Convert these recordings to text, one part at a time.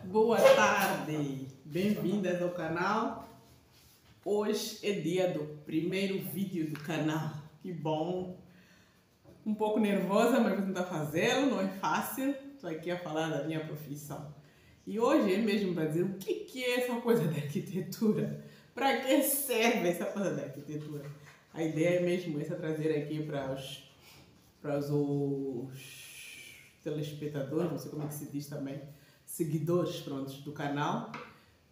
Boa tarde, bem-vindas ao canal. Hoje é dia do primeiro vídeo do canal. Que bom! Um pouco nervosa, mas vou tentar fazê-lo, não é fácil. Estou aqui a falar da minha profissão. E hoje é mesmo para dizer o que é essa coisa da arquitetura. Para que serve essa coisa da arquitetura? A ideia é mesmo essa, trazer aqui para os telespectadores, não sei como é que se diz também, seguidores do canal,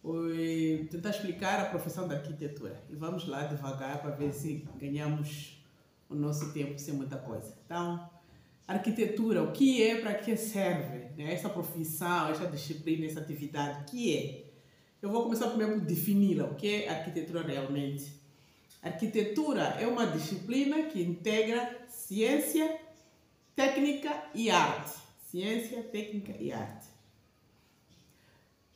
e tentar explicar a profissão da arquitetura. E vamos lá devagar para ver se ganhamos o nosso tempo sem muita coisa. Então, arquitetura, o que é, para que serve, né? Essa profissão, essa disciplina, essa atividade, o que é? Eu vou começar primeiro por defini-la, o que é arquitetura realmente. Arquitetura é uma disciplina que integra ciência, técnica e arte. Ciência, técnica e arte.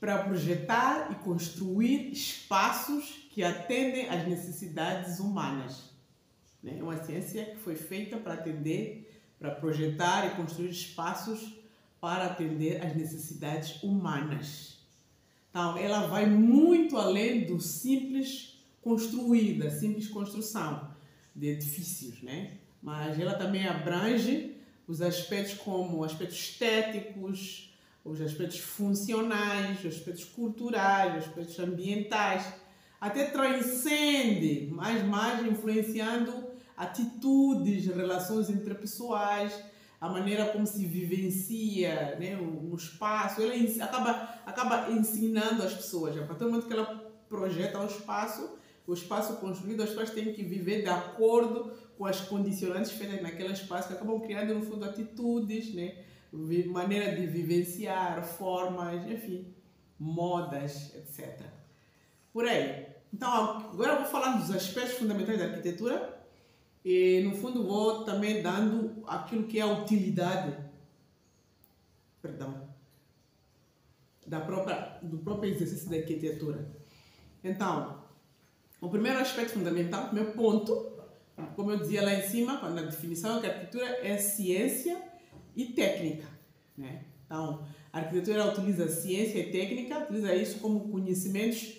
Para projetar e construir espaços que atendem às necessidades humanas. É uma ciência que foi feita para atender, para projetar e construir espaços para atender às necessidades humanas. Então, ela vai muito além do simples construir, da simples construção de edifícios, né? Mas ela também abrange os aspectos como aspectos estéticos, os aspectos funcionais, os aspectos culturais, os aspectos ambientais, até transcende, mais influenciando atitudes, relações interpessoais, a maneira como se vivencia, né, no espaço. Ela acaba ensinando as pessoas, a partir do momento que ela projeta o espaço construído, as pessoas têm que viver de acordo com as condicionantes feitas naquele espaço, que acabam criando, no fundo, atitudes, né? Maneira de vivenciar, formas, enfim, modas, etc. Por aí. Então, agora eu vou falar dos aspectos fundamentais da arquitetura e, no fundo, vou também dando aquilo que é a utilidade, do próprio exercício da arquitetura. Então, o primeiro aspecto fundamental, o primeiro ponto, como eu dizia lá em cima, na definição, é que a arquitetura é ciência e técnica, né? Então, a arquitetura utiliza ciência e técnica, utiliza isso como conhecimentos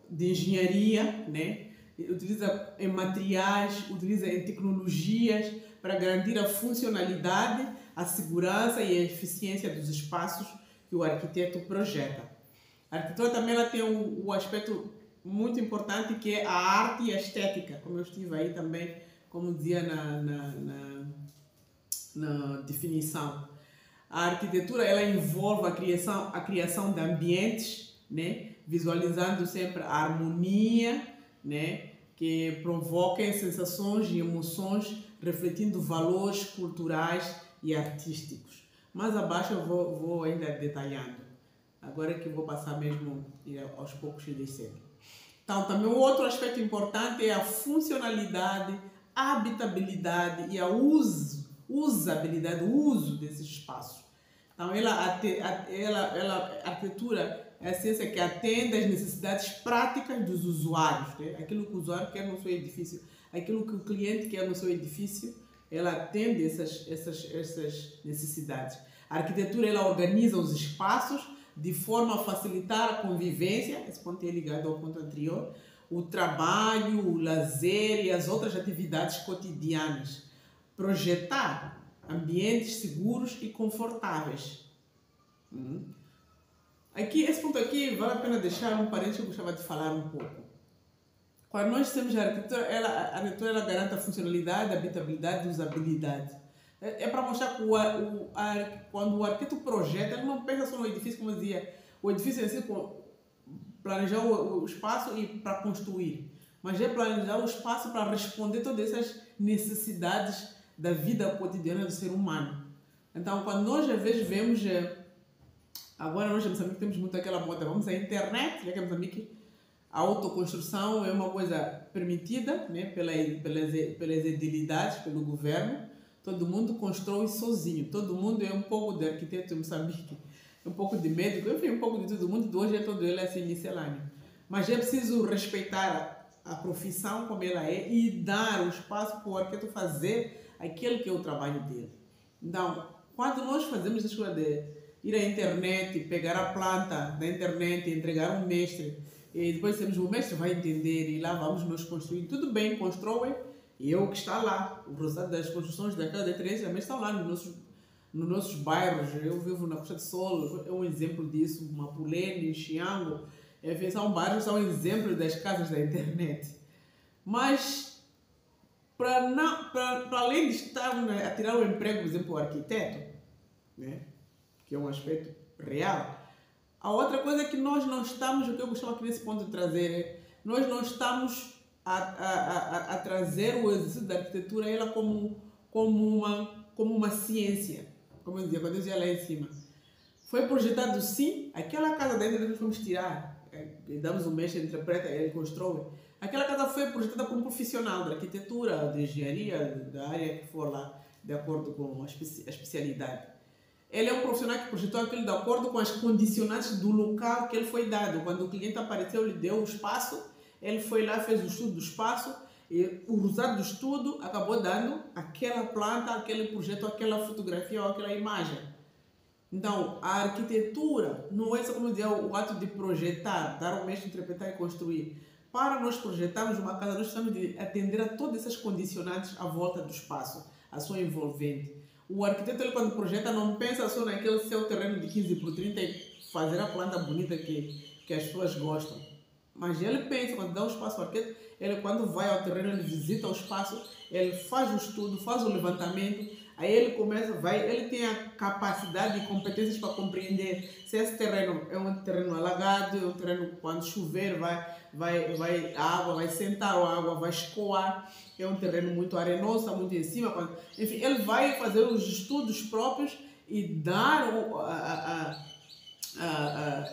de engenharia, né? Utiliza em materiais, utiliza em tecnologias para garantir a funcionalidade, a segurança e a eficiência dos espaços que o arquiteto projeta. A arquitetura também ela tem um aspecto muito importante que é a arte e a estética, como eu estive aí também, como dizia na definição. A arquitetura ela envolve a criação de ambientes, né, visualizando sempre a harmonia, né, que provoquem sensações e emoções, refletindo valores culturais e artísticos. Mais abaixo eu vou ainda detalhando. Agora é que eu vou passar mesmo aos poucos e descendo. Então, também um outro aspecto importante é a funcionalidade, a habitabilidade e a usabilidade, o uso desses espaços. Então, a arquitetura é a ciência que atende às necessidades práticas dos usuários, né? Aquilo que o usuário quer no seu edifício, aquilo que o cliente quer no seu edifício, ela atende essas necessidades. A arquitetura ela organiza os espaços de forma a facilitar a convivência, esse ponto é ligado ao ponto anterior, o trabalho, o lazer e as outras atividades cotidianas. Projetar ambientes seguros e confortáveis. Esse ponto aqui, vale a pena deixar um parênteses que eu gostava de falar um pouco. Quando nós temos a arquitetura ela garante a funcionalidade, a habitabilidade e a usabilidade. É para mostrar que quando o arquiteto projeta, ele não pensa só no edifício, como eu dizia, o edifício em si, planejar o espaço e para construir, mas é planejar o espaço para responder todas essas necessidades da vida cotidiana do ser humano. Então, quando nós às vezes vemos, agora nós em Moçambique temos muito aquela moda, vamos à internet, já que em Moçambique a autoconstrução é uma coisa permitida, né, pelas edilidades, pelo governo. Todo mundo constrói sozinho, todo mundo é um pouco de arquiteto em Moçambique, um pouco de médico, enfim, um pouco de todo mundo, hoje todo ele é assim miscelâneo. Mas é preciso respeitar a profissão como ela é e dar o espaço para o arquiteto fazer aquilo que é o trabalho dele. Então, quando nós fazemos essa coisa ir à internet, pegar a planta da internet, entregar um mestre, e depois temos o mestre vai entender e lá vamos nós construir. Tudo bem, constroem, e eu que está lá. O resultado das construções da Casa de Teresa também estão lá nos nossos bairros. Eu vivo na Costa de Sol, é um exemplo disso, Mapulene, Xiango, são bairros, são exemplos das casas da internet. Mas, para além de estar a tirar o emprego, por exemplo, o arquiteto, né, que é um aspecto real, a outra coisa é que nós não estamos, o que eu gostava aqui nesse ponto de trazer é, nós não estamos a trazer o exercício da arquitetura ela como uma ciência, como eu dizia, quando eu dizia lá em cima. Foi projetado sim, aquela casa dentro que nós vamos tirar, damos um mestre, interpreta, ele constrói. Aquela casa foi projetada por um profissional da arquitetura, da engenharia, da área que for lá, de acordo com a especialidade. Ele é um profissional que projetou aquilo de acordo com as condicionantes do local que ele foi dado. Quando o cliente apareceu, ele deu o espaço, ele foi lá, fez o estudo do espaço, e o resultado do estudo acabou dando aquela planta, aquele projeto, aquela fotografia ou aquela imagem. Então, a arquitetura não é só, como dizer, o ato de projetar, dar um mestre, interpretar e construir. Para nós projetarmos uma casa, nós precisamos de atender a todas essas condicionantes à volta do espaço, a sua envolvente. O arquiteto, ele, quando projeta, não pensa só naquele seu terreno de 15 por 30 e fazer a planta bonita que as pessoas gostam. Mas ele pensa, quando dá um espaço ao arquiteto, ele, quando vai ao terreno, ele visita o espaço, ele faz o estudo, faz o levantamento, aí ele começa, ele tem a capacidade e competências para compreender se esse terreno é um terreno alagado, é um terreno que quando chover a água vai sentar, a água vai escoar, é um terreno muito arenoso, está muito em cima. Enfim, ele vai fazer os estudos próprios e dar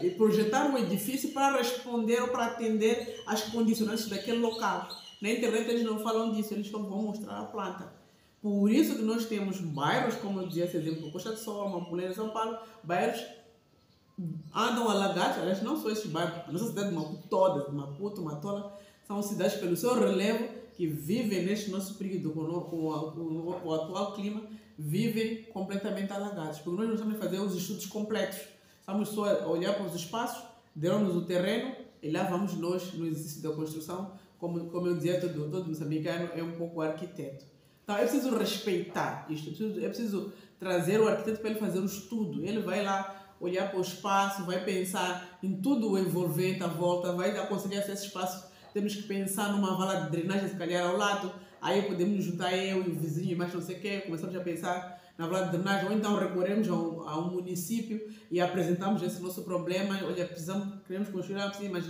e projetar um edifício para responder ou para atender às condicionantes daquele local. Na internet eles não falam disso, eles vão mostrar a planta. Por isso que nós temos bairros, como eu dizia esse exemplo, Costa de Sol, Mapulene, São Paulo, bairros andam alagados, aliás, não só esses bairros, a nossa cidade de Maputo toda, Maputo, Matola, são cidades pelo seu relevo que vivem neste nosso período com o atual clima, vivem completamente alagados, porque nós não estamos a fazer os estudos completos, estamos só a olhar para os espaços, deram-nos o terreno e lá vamos nós no exercício da construção, como eu dizia, todo moçambicano é um pouco arquiteto. Então é preciso respeitar isto, é preciso trazer o arquiteto para ele fazer o estudo, ele vai lá olhar para o espaço, vai pensar em tudo o envolvente à volta, vai aconselhar se esse espaço temos que pensar numa vala de drenagem se calhar ao lado, aí podemos nos juntar eu e o vizinho, mais não sei o quê, começamos a pensar na vala de drenagem, ou então recorremos a um município e apresentamos esse nosso problema, olha, queremos construir uma piscina, mas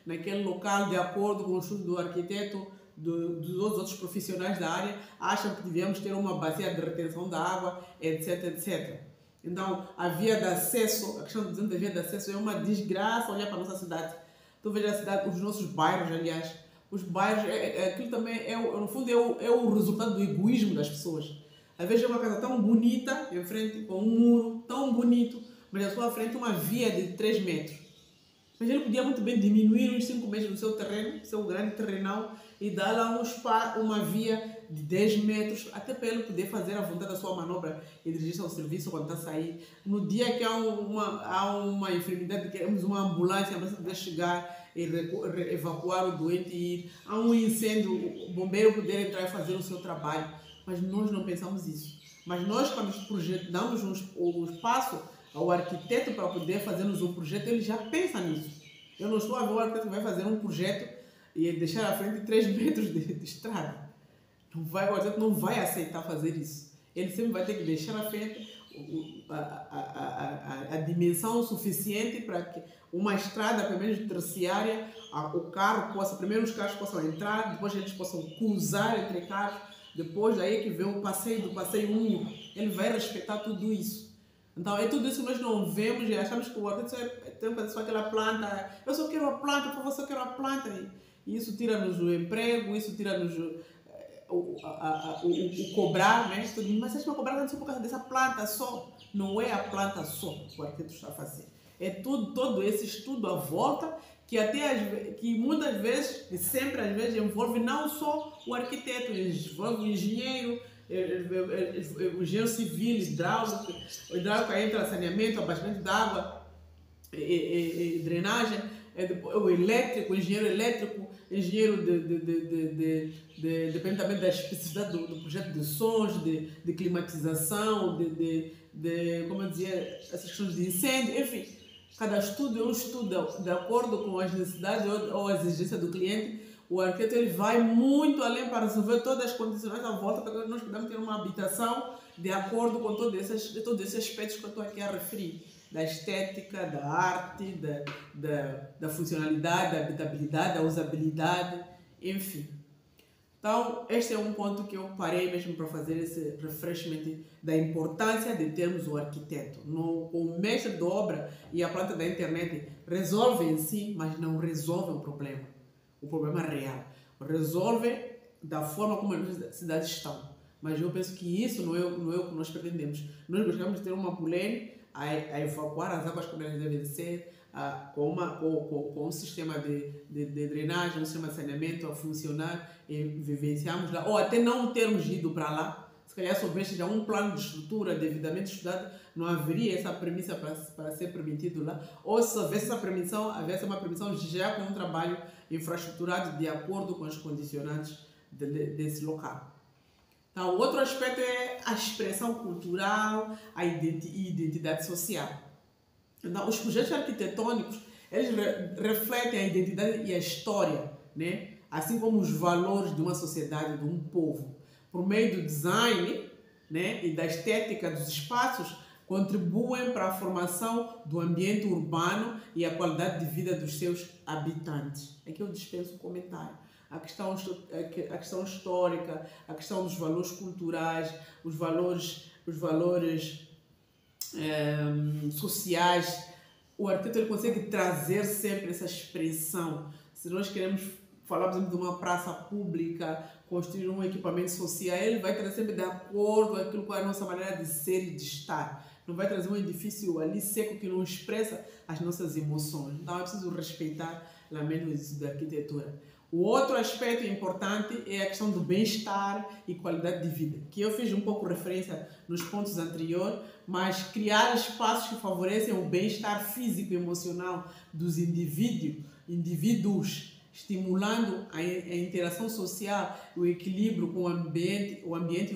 naquele local, de acordo com o estudo do arquiteto, dos outros profissionais da área, acham que devíamos ter uma bacia de retenção da água, etc, etc. Então, a via de acesso, a questão da via de acesso é uma desgraça. Olhar para a nossa cidade. Tu vês a cidade, os nossos bairros, aliás, os bairros, aquilo também, no fundo, é o resultado do egoísmo das pessoas. Às vezes é uma casa tão bonita, em frente, com um muro tão bonito, mas à sua frente uma via de 3 metros. Mas ele podia muito bem diminuir uns 5 metros do seu terreno, seu grande terrenal, e dar lá uma via de 10 metros, até para ele poder fazer à vontade da sua manobra e dirigir-se ao serviço quando está a sair. No dia que há uma enfermidade, queremos uma ambulância para poder chegar e evacuar o doente e ir. Há um incêndio, o bombeiro poder entrar e fazer o seu trabalho. Mas nós não pensamos isso. Mas nós, quando damos o espaço ao arquiteto para poder fazermos um projeto, ele já pensa nisso. Eu não estou a ver o arquiteto que vai fazer um projeto e deixar à frente 3 metros de estrada. O arquiteto não vai aceitar fazer isso. Ele sempre vai ter que deixar à frente a dimensão suficiente para que uma estrada, pelo menos terciária, o carro possa, primeiro os carros possam entrar, depois eles possam cruzar entre carros, depois daí que vem o passeio do passeio único. Ele vai respeitar tudo isso. Então é tudo isso que nós não vemos e achamos que o arquiteto tem que fazer só aquela planta. Eu só quero a planta, por favor, só quero a planta. E isso tira-nos o emprego, isso tira-nos o cobrar, né? Mas vocês vão cobrar só por causa dessa planta só. Não é a planta só que o arquiteto está a fazer. É todo esse estudo à volta que muitas vezes, e sempre às vezes, envolve não só o arquiteto, envolve o engenheiro, o engenheiro civil, hidráulico, o hidráulico entra saneamento, abastecimento de água, drenagem, o elétrico, o engenheiro elétrico, engenheiro depende também da especificidade do projeto de sons, de climatização, como eu dizia, essas questões de incêndio, enfim. Cada estudo é um estudo de acordo com as necessidades ou as exigências do cliente. O arquiteto ele vai muito além para resolver todas as condições à volta para que nós podamos ter uma habitação de acordo com todos esses aspectos que eu estou aqui a referir. Da estética, da arte, da funcionalidade, da habitabilidade, da usabilidade, enfim. Então, este é um ponto que eu parei mesmo para fazer esse refreshment da importância de termos o arquiteto. O mestre de obra e a planta da internet resolvem em si, mas não resolvem o problema real. Resolve da forma como as cidades estão. Mas eu penso que isso não é o que nós pretendemos. Nós gostamos de ter uma polene a evacuar as águas como elas devem ser, com um sistema de drenagem, um sistema de saneamento a funcionar, e vivenciamos lá, ou até não termos ido para lá. Se calhar se houvesse já um plano de estrutura devidamente estudado, não haveria essa premissa para ser permitido lá, ou se houvesse uma permissão já com um trabalho infraestruturado de acordo com os condicionantes desse local. Então, o outro aspecto é a expressão cultural e identidade social. Então, os projetos arquitetônicos, eles refletem a identidade e a história, né? Assim como os valores de uma sociedade, de um povo. Por meio do design, né, e da estética dos espaços, contribuem para a formação do ambiente urbano e a qualidade de vida dos seus habitantes. Aqui eu dispenso um comentário. A questão histórica, a questão dos valores culturais, os valores sociais, o arquiteto ele consegue trazer sempre essa expressão. Se nós queremos falar, por exemplo, de uma praça pública, construir um equipamento social, ele vai trazer sempre de acordo com aquilo que é a nossa maneira de ser e de estar. Não vai trazer um edifício ali seco que não expressa as nossas emoções. Então é preciso respeitar também isso da arquitetura. O outro aspecto importante é a questão do bem-estar e qualidade de vida, que eu fiz um pouco referência nos pontos anteriores, mas criar espaços que favorecem o bem-estar físico e emocional dos indivíduos, estimulando a interação social, o equilíbrio com o ambiente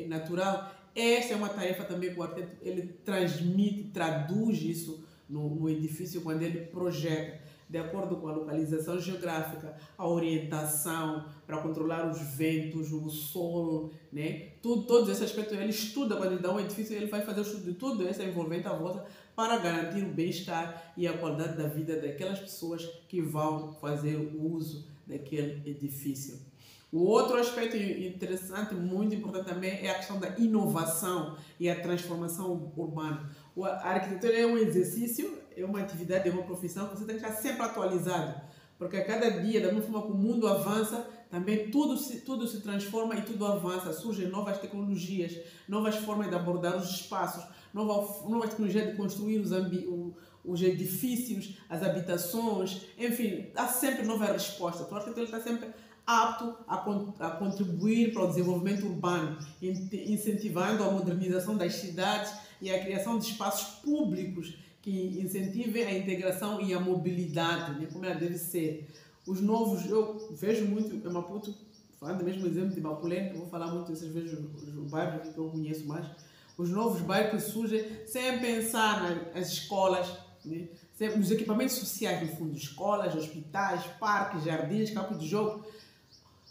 natural. Esta é uma tarefa também que o arquiteto ele transmite, traduz isso no edifício quando ele projeta, de acordo com a localização geográfica, a orientação para controlar os ventos, o solo, né? Todos esses aspectos ele estuda. Quando ele dá um edifício, ele vai fazer o estudo de tudo isso envolvente à volta para garantir o bem-estar e a qualidade da vida daquelas pessoas que vão fazer o uso daquele edifício. O outro aspecto interessante, muito importante também, é a questão da inovação e a transformação urbana. A arquitetura é um exercício, é uma atividade, é uma profissão que você tem que estar sempre atualizado, porque a cada dia, da mesma forma que o mundo avança, também tudo se transforma e tudo avança. Surgem novas tecnologias, novas formas de abordar os espaços, novas tecnologias de construir os edifícios, as habitações, enfim, há sempre nova resposta. O arquiteto está sempre apto a contribuir para o desenvolvimento urbano, incentivando a modernização das cidades e a criação de espaços públicos que incentivem a integração e a mobilidade, né, como ela deve ser. Os novos, eu vejo muito em Maputo, falando mesmo exemplo de Mapulene, eu vou falar muito dessas vezes os bairros que eu conheço mais, os novos bairros que surgem sem pensar nas escolas, né, nos equipamentos sociais, no fundo, escolas, hospitais, parques, jardins, campos de jogo.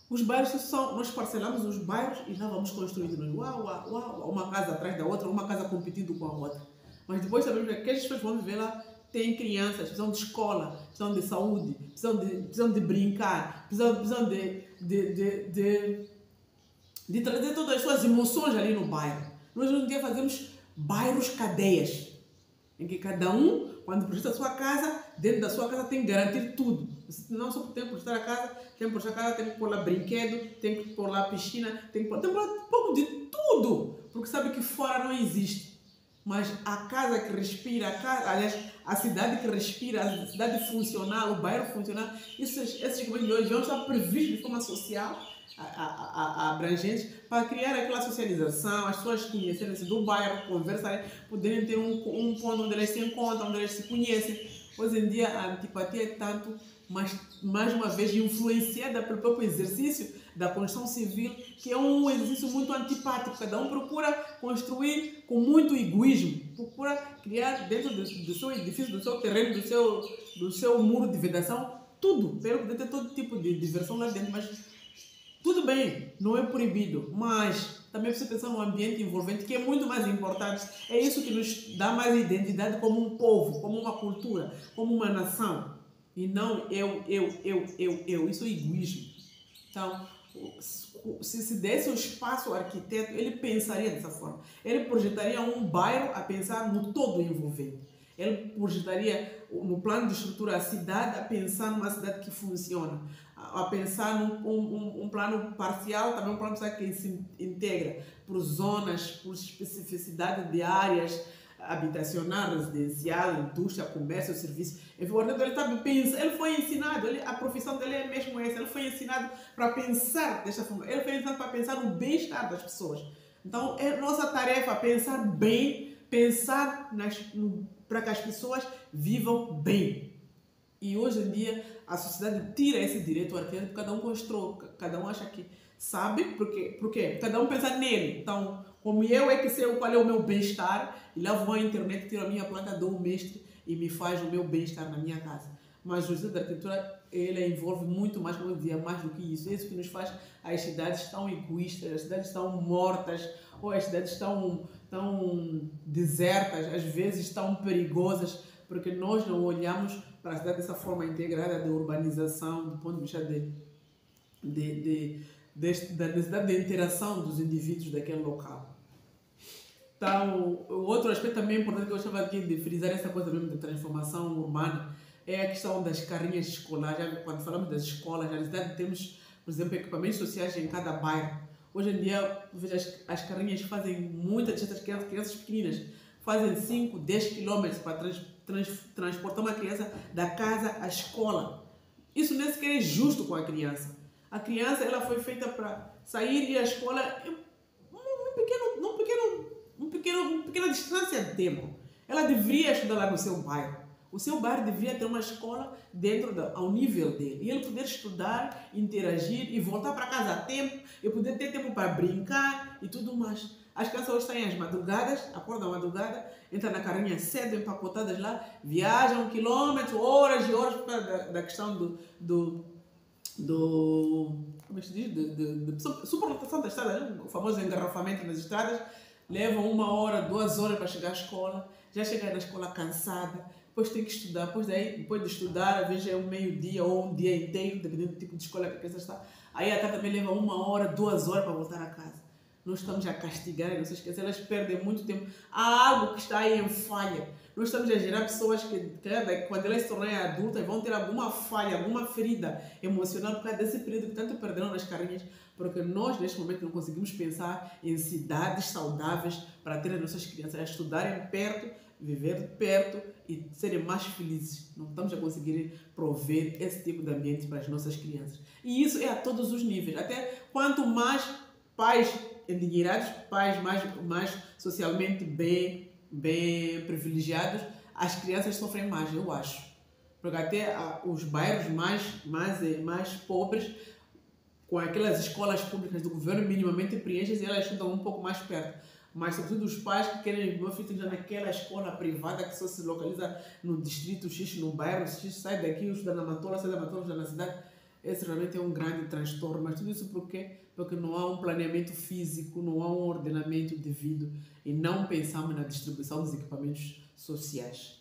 Os bairros nós parcelamos os bairros e lá vamos construindo. Uma casa atrás da outra, uma casa competindo com a outra. Mas depois sabemos que aquelas pessoas vão viver lá, têm crianças, precisam de escola, precisam de saúde, precisam de brincar, precisam de trazer todas as suas emoções ali no bairro. Nós hoje em dia fazemos bairros cadeias, em que cada um, quando projeta a sua casa, dentro da sua casa tem que garantir tudo. Você não só tem que projetar a casa, tem que pôr lá brinquedo, tem que pôr lá piscina, tem que pôr um pouco de tudo, porque sabe que fora não existe. mas a casa que respira, aliás, a cidade que respira, a cidade funcional, o bairro funcional, esses equipamentos de hoje vão estar previstos de forma social, abrangentes, para criar aquela socialização, as pessoas conhecerem-se do bairro, conversarem, poderem ter um ponto onde elas se encontram, onde elas se conhecem. Hoje em dia a antipatia é tanto, mas mais uma vez influenciada pelo próprio exercício da construção civil, que é um exercício muito antipático. Cada um procura construir com muito egoísmo, procura criar dentro do seu edifício, do seu terreno, do seu muro de vedação, tudo, pelo poder ter todo tipo de diversão lá dentro, mas tudo bem, não é proibido, mas também precisa pensar no ambiente envolvente, que é muito mais importante. É isso que nos dá mais identidade como um povo, como uma cultura, como uma nação. E não eu. Isso é egoísmo. Então, se desse o espaço ao arquiteto, ele pensaria dessa forma. Ele projetaria um bairro a pensar no todo envolvente. Ele projetaria no plano de estrutura a cidade a pensar numa cidade que funciona, a pensar num plano parcial, também um plano que se integra por zonas, por especificidade de áreas habitacional, residencial, indústria, comércio, serviço. Ele foi ensinado, a profissão dele é mesmo essa, ele foi ensinado para pensar desta forma, ele foi ensinado para pensar no bem-estar das pessoas. Então, é nossa tarefa pensar bem, pensar para que as pessoas vivam bem. E hoje em dia a sociedade tira esse direito ao arquiteto, cada um constrói, cada um acha que sabe, porque cada um pensa nele. Então, como eu é que sei qual é o meu bem-estar, e lá vou à internet, tiro a minha placa, dou o mestre e me faz o meu bem-estar na minha casa. Mas o estudo da arquitetura, ele envolve muito mais, como eu dizia, mais do que isso. É isso que nos faz as cidades tão egoístas, as cidades tão mortas, ou as cidades tão desertas, às vezes tão perigosas, porque nós não olhamos para a cidade dessa forma integrada de urbanização, do ponto de vista da necessidade de interação dos indivíduos daquele local. Então, o outro aspecto também importante que eu estava aqui de frisar, essa coisa mesmo de transformação urbana, é a questão das carrinhas escolares. Quando falamos das escolas, a necessidade de termos, por exemplo, equipamentos sociais em cada bairro. Hoje em dia, veja, as carrinhas fazem muitas dessas crianças pequeninas, fazem 5, 10 quilômetros para transportar uma criança da casa à escola. Isso nem sequer é justo com a criança. A criança, ela foi feita para sair e ir à escola uma pequena distância de tempo. Ela deveria estudar lá no seu bairro. O seu bairro deveria ter uma escola ao nível dele. E ele poder estudar, interagir e voltar para casa a tempo, e poder ter tempo para brincar e tudo mais. As crianças hoje saem às madrugadas, acordam à madrugada, entram na carrinha cedo, empacotadas lá, viajam quilômetros, horas e horas da questão como é que se diz? Superlotação das estradas, o famoso engarrafamento nas estradas. Levam 1 hora, 2 horas para chegar à escola, já chega na escola cansada, depois tem que estudar, depois de estudar, às vezes é um meio-dia ou um dia inteiro, dependendo do tipo de escola que a criança está. Aí a tarde também leva 1 hora, 2 horas para voltar a casa. Nós estamos a castigar as nossas crianças, elas perdem muito tempo. Há algo que está aí em falha. Nós estamos a gerar pessoas que, quando elas se tornarem adultas, vão ter alguma falha, alguma ferida emocional por causa desse período que tanto perderam nas carrinhas, porque nós, neste momento, não conseguimos pensar em cidades saudáveis para ter as nossas crianças a estudarem perto, viver perto e serem mais felizes. Não estamos a conseguir prover esse tipo de ambiente para as nossas crianças. E isso é a todos os níveis. Até quanto mais pais endinheirados, pais mais socialmente bem privilegiados, as crianças sofrem mais, eu acho. Porque até os bairros mais pobres, com aquelas escolas públicas do governo minimamente preenchem, elas estudam um pouco mais perto. Mas, sobretudo, os pais que querem meu filho estudar naquela escola privada que só se localiza no distrito X, no bairro X, sai daqui, estuda na Matola, sai da Matola, estuda na cidade. Esse realmente é um grande transtorno. Mas tudo isso por quê? Porque não há um planeamento físico, não há um ordenamento devido e não pensamos na distribuição dos equipamentos sociais.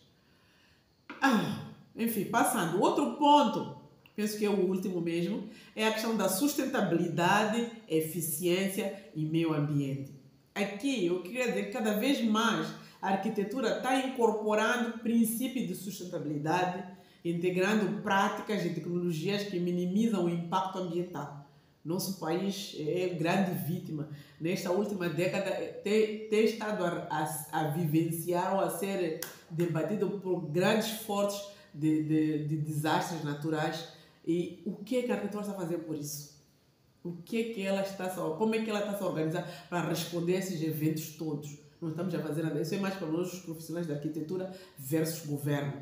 Enfim, passando. Outro ponto, penso que é o último mesmo, é a questão da sustentabilidade, eficiência e meio ambiente. Aqui eu queria dizer que cada vez mais a arquitetura está incorporando princípios de sustentabilidade, integrando práticas e tecnologias que minimizam o impacto ambiental. Nosso país é grande vítima. Nesta última década, tem estado a vivenciar ou a ser debatido por grandes fortes de desastres naturais. E o que é que a arquitetura está a fazer por isso? Como é que ela está a se organizar para responder a esses eventos todos? Não estamos a fazer nada. Isso é mais para nós, os profissionais da arquitetura versus governo.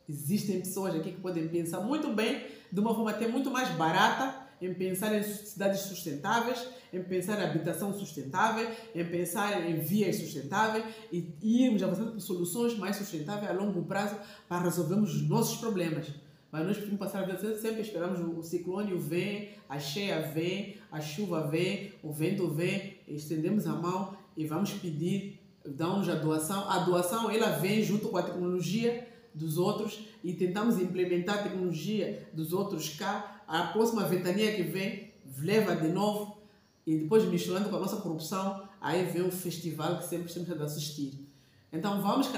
Existem pessoas aqui que podem pensar muito bem, de uma forma até muito mais barata, em pensar em cidades sustentáveis, em pensar em habitação sustentável, em pensar em vias sustentáveis e irmos avançando por soluções mais sustentáveis a longo prazo para resolvermos os nossos problemas. Mas nós precisamos passar a vida, sempre esperamos o ciclone vem, a cheia vem, a chuva vem, o vento vem, estendemos a mão e vamos pedir, damos a doação. A doação ela vem junto com a tecnologia dos outros e tentamos implementar a tecnologia dos outros cá. A próxima ventania que vem leva de novo e depois misturando com a nossa corrupção, aí vem um festival que sempre temos de assistir. Então vamos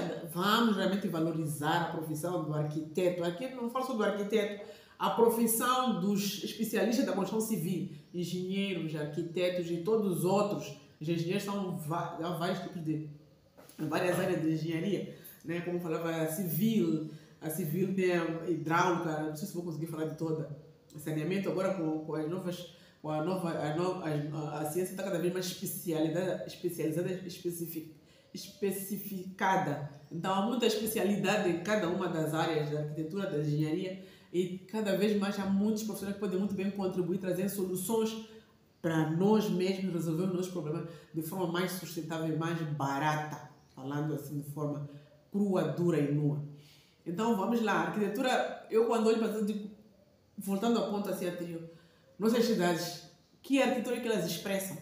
realmente valorizar a profissão do arquiteto. Aqui não falo só do arquiteto, a profissão dos especialistas da construção civil, engenheiros, arquitetos e todos os outros. Os engenheiros são vários tipos várias áreas de engenharia, né? Como falava a civil tem a hidráulica, não sei se vou conseguir falar de toda. Saneamento agora com as novas, a ciência está cada vez mais especializada, especificada. Então há muita especialidade em cada uma das áreas da arquitetura, da engenharia e cada vez mais há muitos profissionais que podem muito bem contribuir, trazendo soluções para nós mesmos resolver os nossos problemas de forma mais sustentável e mais barata, falando assim de forma crua, dura e nua. Então vamos lá, a arquitetura, eu quando olho para tudo digo, voltando ao ponto assim anterior, nossas cidades, que arquitetura que elas expressam?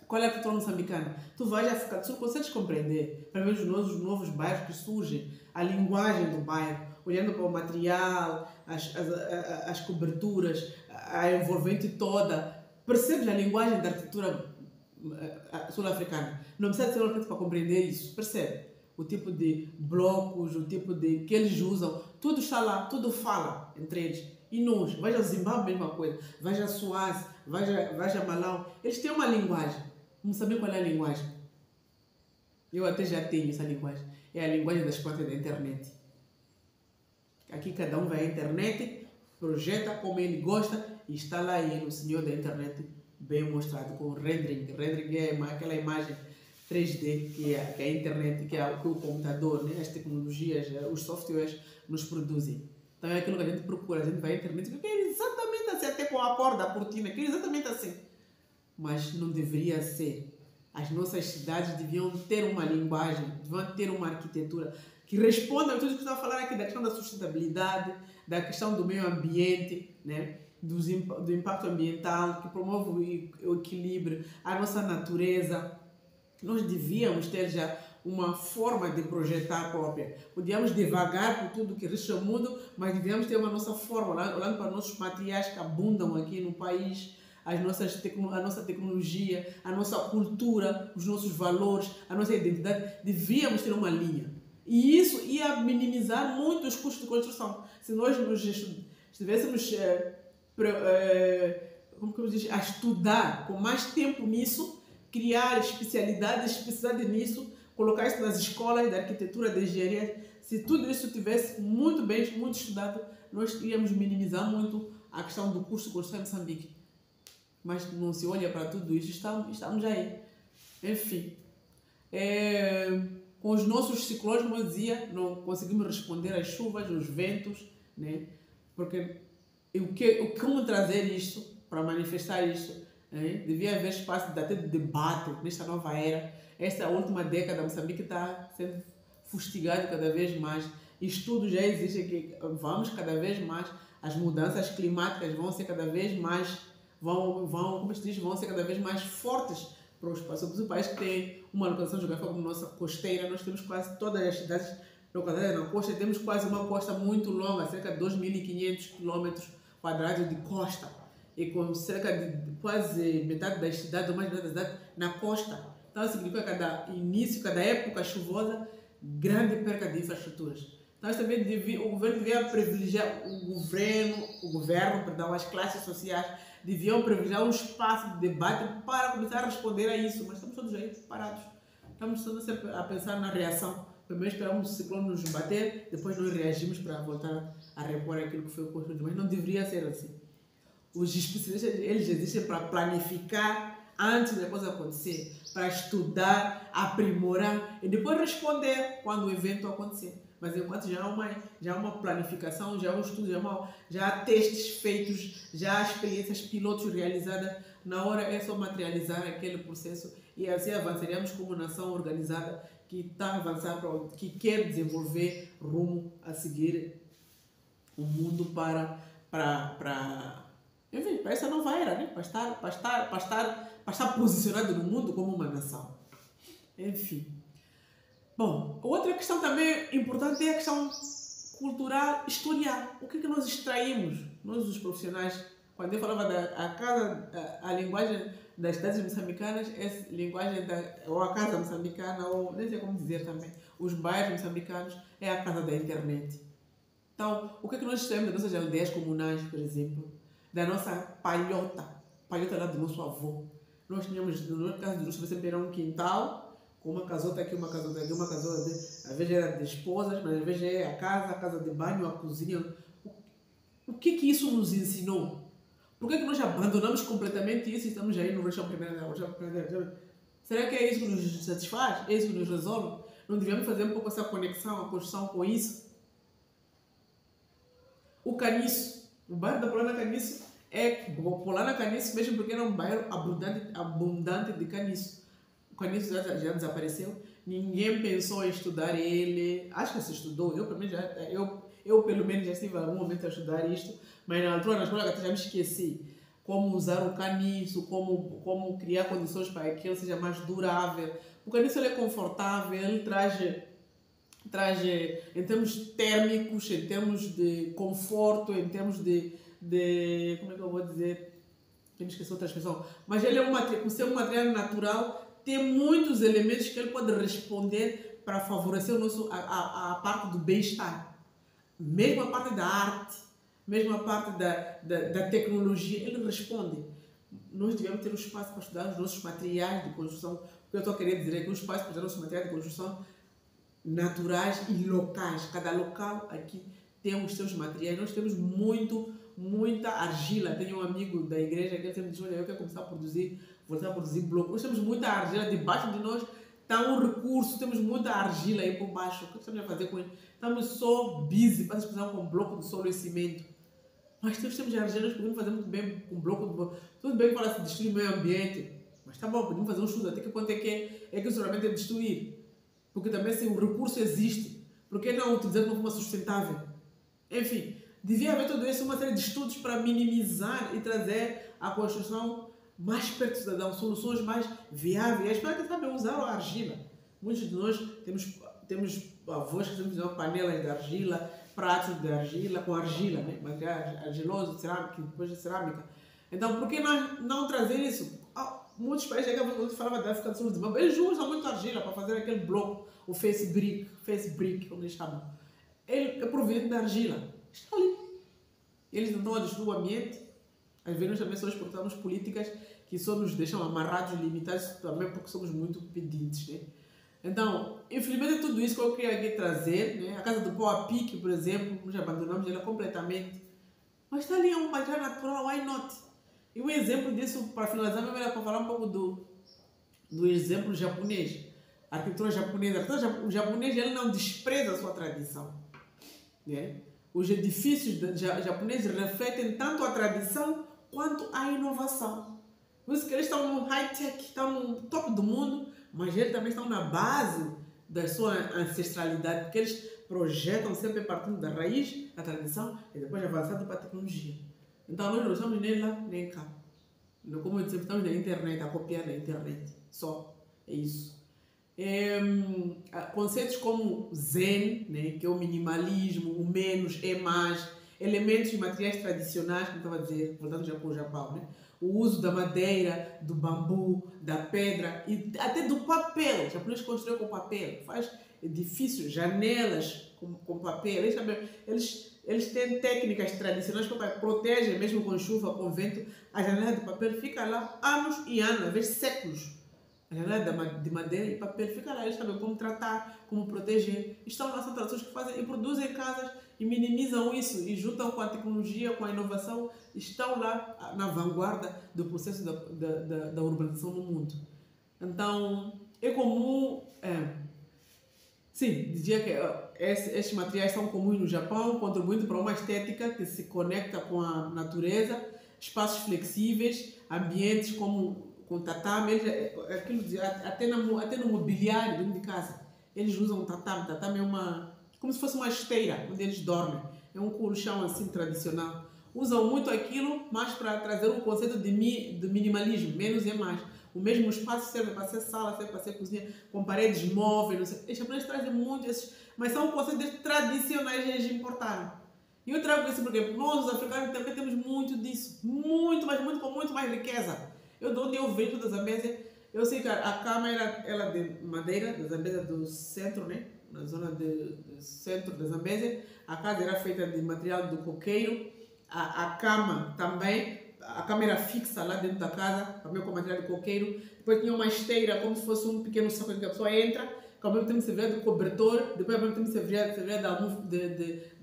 Qual é a arquitetura moçambicana? Tu vais a ficar, tu consegues compreender, para ver os novos bairros que surgem, a linguagem do bairro, olhando para o material, as coberturas, a envolvente toda, percebes a linguagem da arquitetura sul-africana? Não precisa ser um arquiteto para compreender isso, percebe? O tipo de blocos, o tipo de que eles usam, tudo está lá, tudo fala entre eles. E nós, vais a Zimbábue, mesma coisa, vais a Suácia, vais a Malau, eles têm uma linguagem. Não sabem qual é a linguagem. Eu até já tenho essa linguagem. É a linguagem das plantas da internet. Aqui cada um vai à internet, projeta como ele gosta e está lá ele, o senhor da internet, bem mostrado com rendering. Rendering é aquela imagem 3D que é a internet, que é o computador, né? As tecnologias, os softwares nos produzem. Então é aquilo que a gente procura, a gente vai à internet e quer exatamente assim, até com a cor da cortina, quer exatamente assim. Mas não deveria ser. As nossas cidades deviam ter uma linguagem, deviam ter uma arquitetura que responda a tudo que está a falar aqui, da questão da sustentabilidade, da questão do meio ambiente, né? Do impacto ambiental, que promove o equilíbrio, a nossa natureza. Nós devíamos ter já uma forma de projetar própria. Podíamos devagar por tudo que resta o mundo, mas devíamos ter uma nossa forma, olhando para nossos materiais que abundam aqui no país, a nossa tecnologia, a nossa cultura, os nossos valores, a nossa identidade. Devíamos ter uma linha. E isso ia minimizar muito os custos de construção. Se nós estivéssemos a estudar com mais tempo nisso, criar especialidade nisso, colocar isso nas escolas de arquitetura, de engenharia, se tudo isso tivesse muito bem, muito estudado, nós iríamos minimizar muito a questão do custo de construção em Moçambique. Mas não se olha para tudo isso, estamos aí. Enfim, com os nossos ciclones, como eu dizia, não conseguimos responder às chuvas, aos ventos, né? Porque como trazer isto, para manifestar isto, devia haver espaço até de debate nesta nova era. Esta última década, Moçambique está sendo fustigado cada vez mais. Estudos já existem que vamos cada vez mais, as mudanças climáticas vão ser cada vez mais, vão ser cada vez mais fortes para os países. Somos um país que tem uma localização geográfica como nossa costeira, nós temos quase todas as cidades localizadas na costa, temos quase uma costa muito longa, cerca de 2.500 km² de costa, e com cerca de quase metade das cidades, ou mais metade das cidades, na costa. Então, isso significa cada época chuvosa, grande perca de infraestruturas. Nós também o governo devia privilegiar as classes sociais deviam privilegiar um espaço de debate para começar a responder a isso, mas estamos todos aí parados. Estamos todos sempre a pensar na reação. Primeiro esperamos o ciclone nos bater, depois nós reagimos para voltar a repor aquilo que foi construído. Mas não deveria ser assim. Os especialistas, eles existem para planificar antes da coisa acontecer, para estudar, aprimorar e depois responder quando o evento acontecer. Mas enquanto já há uma planificação, já há um estudo, já há testes feitos, já há experiências pilotos realizadas, na hora é só materializar aquele processo e assim avançaríamos como nação organizada que está a avançar, que quer desenvolver rumo a seguir o mundo para essa nova era, né? para estar posicionado no mundo como uma nação. Enfim. Bom, outra questão também importante é a questão cultural, historial. O que é que nós extraímos, nós os profissionais, quando eu falava a linguagem das cidades moçambicanas, é linguagem ou a casa moçambicana, ou nem sei como dizer também, os bairros moçambicanos, é a casa da internet. Então, o que é que nós extraímos das nossas aldeias comunais, por exemplo, da nossa palhota lá do nosso avô? Nós tínhamos, no nosso caso de Lúcia, sempre era um quintal, com uma casota aqui, uma casota aqui, uma casota ali. Às vezes era de esposas, mas às vezes é a casa de banho, a cozinha. O que isso nos ensinou? Por que nós abandonamos completamente isso e estamos aí no verão primeira? Será que é isso que nos satisfaz? É isso que nos resolve? Não devíamos fazer um pouco essa conexão, a construção com isso? O Caniço, o bairro da Polana Caniço é Polana Caniço mesmo porque era um bairro abundante de caniço. O caniço já desapareceu, ninguém pensou em estudar ele, acho que se estudou, eu pelo menos já estive em algum momento a estudar isto, mas na altura na escola já me esqueci como usar o caniço, como criar condições para que ele seja mais durável. O caniço ele é confortável, ele traz em termos térmicos, em termos de conforto, em termos de como é que eu vou dizer? Eu me esqueci outra expressão. Mas ele por ser um material natural, tem muitos elementos que ele pode responder para favorecer a parte do bem-estar. Mesmo a parte da arte, mesmo a parte da tecnologia, ele responde. Nós devemos ter um espaço para estudar os nossos materiais de construção. O que eu estou a querer dizer é que um espaço para estudar os nossos materiais de construção naturais e locais. Cada local aqui tem os seus materiais. Nós temos muita argila. Tenho um amigo da igreja que sempre diz: olha, eu quero começar a voltar a produzir bloco. Nós temos muita argila. Debaixo de nós está um recurso. Temos muita argila aí por baixo. O que estamos a fazer com ele? Estamos só busy para expressão com bloco de solo e cimento. Mas temos argila, nós podemos fazer muito bem com bloco de bloco. Tudo bem para se destruir o meio ambiente. Mas está bom, podemos fazer um estudo. Até que ponto é que solamente é destruir? Porque também se o recurso existe, por que não utilizar de uma forma sustentável? Enfim, devia haver tudo isso, uma série de estudos para minimizar e trazer a construção mais perto do cidadão, soluções mais viáveis para que também usar a argila. Muitos de nós temos avós que têm panelas de argila, pratos de argila, com argila, né? Material argiloso, cerâmica, depois de cerâmica. Então, por que não trazer isso? Muitos países, quando falava da África do Sul, eles usam muito argila para fazer aquele bloco, o face brick, como eles chamam. Ele é proveniente da argila. Está ali. Eles não estão a destruir o ambiente. Às vezes nós também só exportamos políticas que só nos deixam amarrados, limitados, também porque somos muito pedintes, né? Então, infelizmente é tudo isso que eu queria aqui trazer, né? A casa do pau a pique, por exemplo, nós abandonamos ela completamente. Mas está ali, é um material natural, why not? E um exemplo disso, para finalizar, eu quero falar um pouco do exemplo japonês. A arquitetura japonesa. O japonês ele não despreza a sua tradição. Né? Os edifícios japoneses refletem tanto a tradição quanto a inovação. Por isso que eles estão no high-tech, estão no topo do mundo, mas eles também estão na base da sua ancestralidade, porque eles projetam sempre partindo da raiz, da tradição, e depois avançando para a tecnologia. Então nós não estamos nem lá, nem cá. Como eu disse, estamos na internet, a copiar na internet. Só. É isso. Conceitos como Zen, né, que é o minimalismo, o menos é mais, elementos e materiais tradicionais, como estava a dizer, voltando já para o Japão, né? O uso da madeira, do bambu, da pedra e até do papel. O japonês construiu com papel, faz edifícios, janelas com papel. Eles eles têm técnicas tradicionais que protegem, mesmo com chuva, com vento. A janela de papel fica lá anos e anos, às vezes séculos. A janela de madeira e papel fica lá, eles sabem como tratar, como proteger. Estão lá, são traduções que fazem e produzem casas e minimizam isso e juntam com a tecnologia, com a inovação, estão lá na vanguarda do processo da urbanização no mundo. Então, é comum, sim, dizia que esses materiais são comuns no Japão, contribuindo para uma estética que se conecta com a natureza, espaços flexíveis, ambientes como com tatame, até no mobiliário dentro de casa, eles usam tatame. Tatame é como se fosse uma esteira onde eles dormem, é um colchão assim tradicional. Usam muito aquilo, mas para trazer um conceito de minimalismo, menos é mais. O mesmo espaço serve para ser sala, serve para ser cozinha, com paredes móveis, não sei. Os japoneses trazem muito esses, mas são conceitos tradicionais que eles importaram. E eu trago isso porque nós, os africanos, também temos muito disso, muito, mas muito, com muito mais riqueza. De onde eu venho da Zambésia, eu sei que a cama era ela de madeira, da Zambésia do centro, né? Na zona do centro da Zambésia. A casa era feita de material do coqueiro. A cama também, a cama era fixa lá dentro da casa, também com material de coqueiro. Depois tinha uma esteira, como se fosse um pequeno saco em que a pessoa entra, que ao mesmo tempo servia de cobertor, depois ao mesmo tempo servia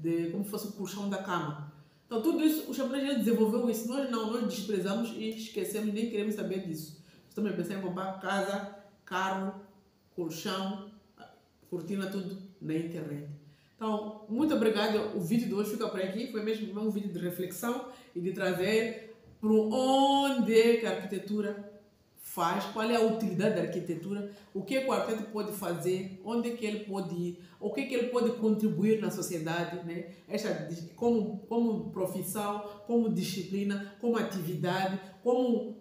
de como se fosse o colchão da cama. Então, tudo isso, o japonês desenvolveu isso. Nós desprezamos e esquecemos, nem queremos saber disso. Também pensei em comprar casa, carro, colchão, cortina, tudo na internet. Então, muito obrigado. O vídeo de hoje fica por aqui. Foi mesmo um vídeo de reflexão e de trazer para onde é que a arquitetura faz, qual é a utilidade da arquitetura, o que o arquiteto pode fazer, onde é que ele pode ir, o que é que ele pode contribuir na sociedade, né? Como profissão, como disciplina, como atividade, como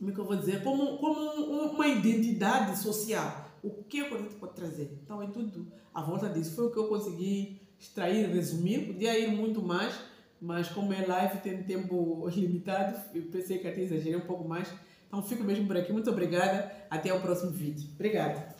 é que eu vou dizer, como uma identidade social. O que o arquiteto pode trazer? Então é tudo à volta disso. Foi o que eu consegui extrair, resumir. Podia ir muito mais, mas como é live, tem tempo limitado, eu pensei que até exagerei um pouco mais. Então fico mesmo por aqui. Muito obrigada. Até o próximo vídeo. Obrigada.